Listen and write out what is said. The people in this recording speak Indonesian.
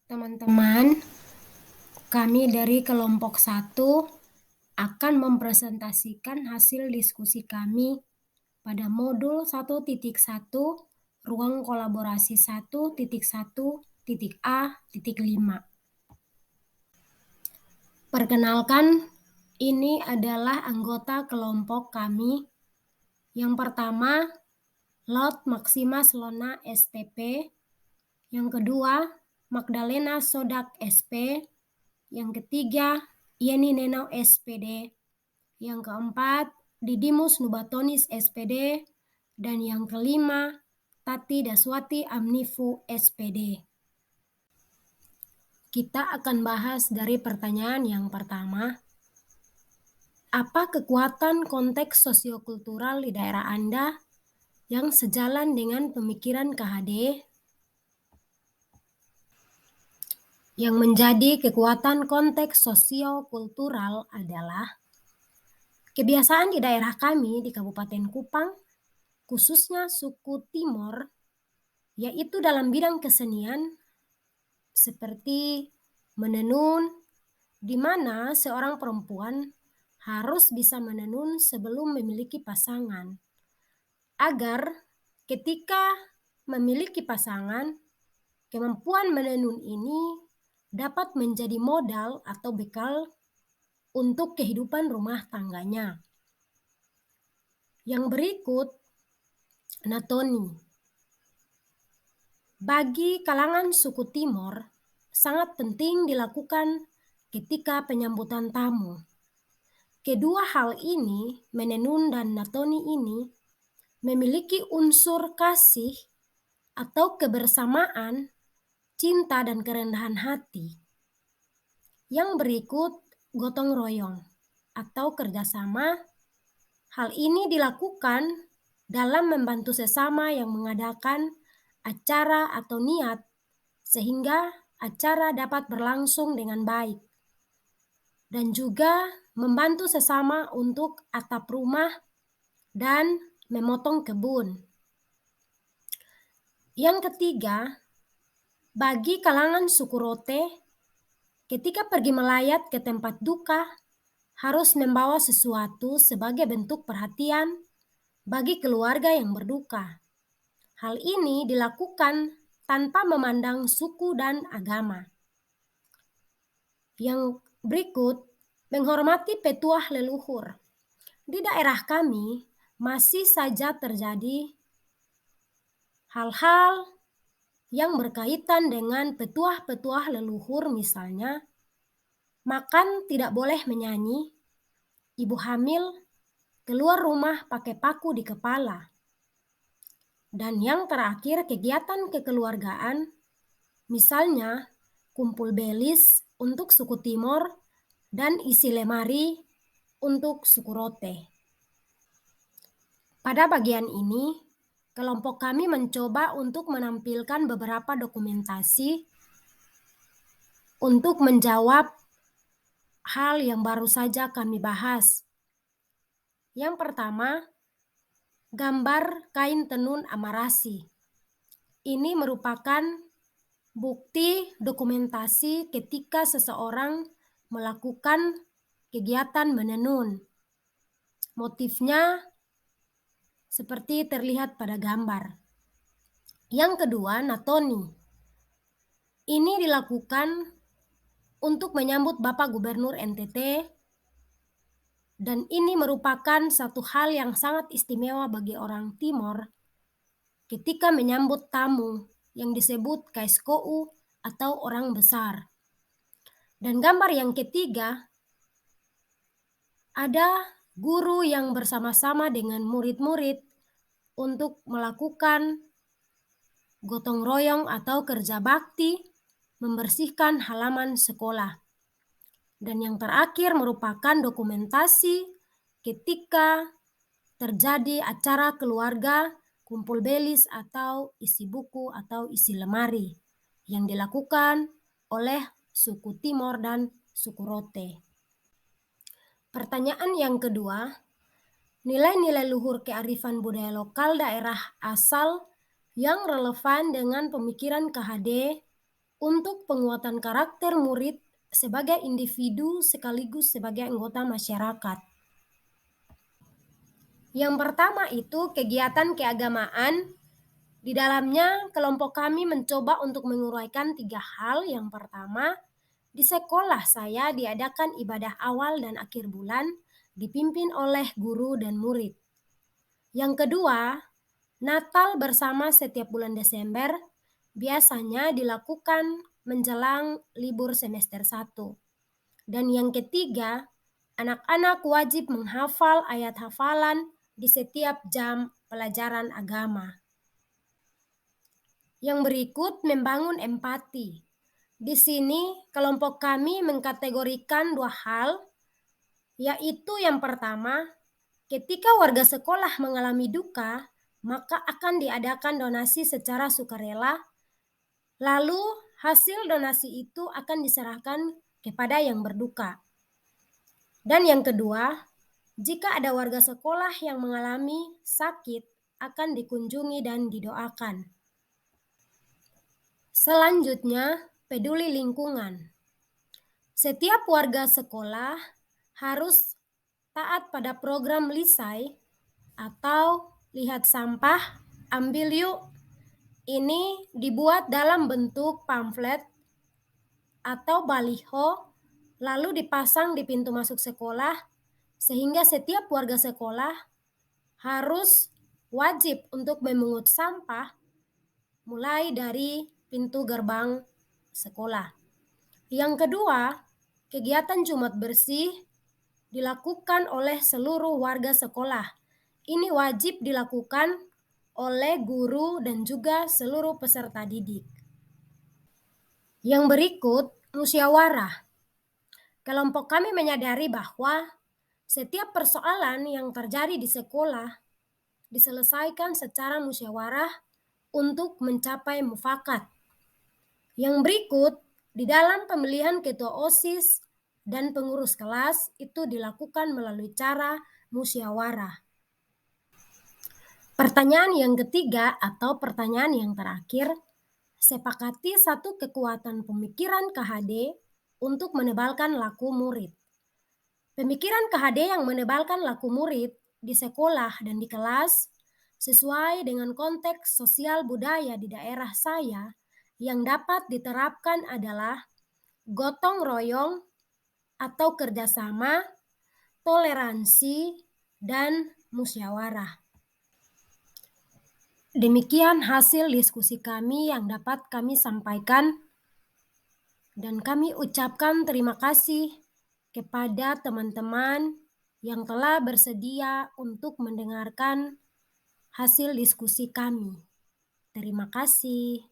Teman-teman, kami dari kelompok 1 akan mempresentasikan hasil diskusi kami pada modul 1.1 ruang kolaborasi 1.1.A.5. Perkenalkan, ini adalah anggota kelompok kami. Yang pertama, Laut Maximas Lona STP. Yang kedua, Magdalena Sodak SP. Yang ketiga, Yeni Neno SPD. Yang keempat, Didimus Nubatonis SPD. Dan yang kelima, Tati Daswati Amnifu SPD. Kita akan bahas dari pertanyaan yang pertama. Apa kekuatan konteks sosiokultural di daerah Anda yang sejalan dengan pemikiran KHD? Yang menjadi kekuatan konteks sosiokultural adalah kebiasaan di daerah kami di Kabupaten Kupang, khususnya suku Timor, yaitu dalam bidang kesenian seperti menenun, di mana seorang perempuan harus bisa menenun sebelum memiliki pasangan, agar ketika memiliki pasangan, kemampuan menenun ini dapat menjadi modal atau bekal untuk kehidupan rumah tangganya. Yang berikut, Natoni. Bagi kalangan suku Timor, sangat penting dilakukan ketika penyambutan tamu. Kedua hal ini, menenun dan natoni ini, memiliki unsur kasih atau kebersamaan, cinta dan kerendahan hati. Yang berikut, gotong royong atau kerjasama. Hal ini dilakukan dalam membantu sesama yang mengadakan acara atau niat sehingga acara dapat berlangsung dengan baik, dan juga membantu sesama untuk atap rumah dan memotong kebun. Yang ketiga, bagi kalangan suku Rote, ketika pergi melayat ke tempat duka, harus membawa sesuatu sebagai bentuk perhatian bagi keluarga yang berduka. Hal ini dilakukan tanpa memandang suku dan agama. Yang berikut, menghormati petuah leluhur. Di daerah kami masih saja terjadi hal-hal yang berkaitan dengan petuah-petuah leluhur, misalnya makan tidak boleh menyanyi, ibu hamil keluar rumah pakai paku di kepala. Dan yang terakhir, kegiatan kekeluargaan, misalnya kumpul belis untuk suku Timor dan isi lemari untuk suku Rote. Pada bagian ini, kelompok kami mencoba untuk menampilkan beberapa dokumentasi untuk menjawab hal yang baru saja kami bahas. Yang pertama, gambar kain tenun Amarasi. Ini merupakan bukti dokumentasi ketika seseorang melakukan kegiatan menenun. Motifnya seperti terlihat pada gambar. Yang kedua, natoni. Ini dilakukan untuk menyambut Bapak Gubernur NTT, dan ini merupakan satu hal yang sangat istimewa bagi orang Timor ketika menyambut tamu yang disebut Kaisko'u atau orang besar. Dan gambar yang ketiga, ada guru yang bersama-sama dengan murid-murid untuk melakukan gotong royong atau kerja bakti membersihkan halaman sekolah. Dan yang terakhir merupakan dokumentasi ketika terjadi acara keluarga, kumpul belis atau isi buku atau isi lemari yang dilakukan oleh suku Timor dan suku Rote. Pertanyaan yang kedua, nilai-nilai luhur kearifan budaya lokal daerah asal yang relevan dengan pemikiran KHD untuk penguatan karakter murid sebagai individu sekaligus sebagai anggota masyarakat. Yang pertama itu kegiatan keagamaan. Di dalamnya kelompok kami mencoba untuk menguraikan 3 hal. Yang pertama, di sekolah saya diadakan ibadah awal dan akhir bulan dipimpin oleh guru dan murid. Yang kedua, Natal bersama setiap bulan Desember biasanya dilakukan menjelang libur semester 1. Dan yang ketiga, anak-anak wajib menghafal ayat hafalan di setiap jam pelajaran agama. Yang berikut membangun empati. Di sini kelompok kami mengkategorikan 2 hal, yaitu yang pertama, ketika warga sekolah mengalami duka, maka akan diadakan donasi secara sukarela, lalu hasil donasi itu akan diserahkan kepada yang berduka. Dan yang kedua, jika ada warga sekolah yang mengalami sakit, akan dikunjungi dan didoakan. Selanjutnya, peduli lingkungan. Setiap warga sekolah harus taat pada program Lisai atau lihat sampah, ambil yuk. Ini dibuat dalam bentuk pamflet atau baliho, lalu dipasang di pintu masuk sekolah, sehingga setiap warga sekolah harus wajib untuk memungut sampah mulai dari pintu gerbang sekolah. Yang kedua, kegiatan Jumat bersih dilakukan oleh seluruh warga sekolah. Ini wajib dilakukan oleh guru dan juga seluruh peserta didik. Yang berikut, musyawarah. Kelompok kami menyadari bahwa setiap persoalan yang terjadi di sekolah diselesaikan secara musyawarah untuk mencapai mufakat. Yang berikut, di dalam pemilihan ketua OSIS dan pengurus kelas itu dilakukan melalui cara musyawarah. Pertanyaan yang ketiga atau pertanyaan yang terakhir, sepakati satu kekuatan pemikiran KHD untuk menebalkan laku murid. Pemikiran KHD yang menebalkan laku murid di sekolah dan di kelas sesuai dengan konteks sosial budaya di daerah saya yang dapat diterapkan adalah gotong royong atau kerjasama, toleransi, dan musyawarah. Demikian hasil diskusi kami yang dapat kami sampaikan, dan kami ucapkan terima kasih kepada teman-teman yang telah bersedia untuk mendengarkan hasil diskusi kami. Terima kasih.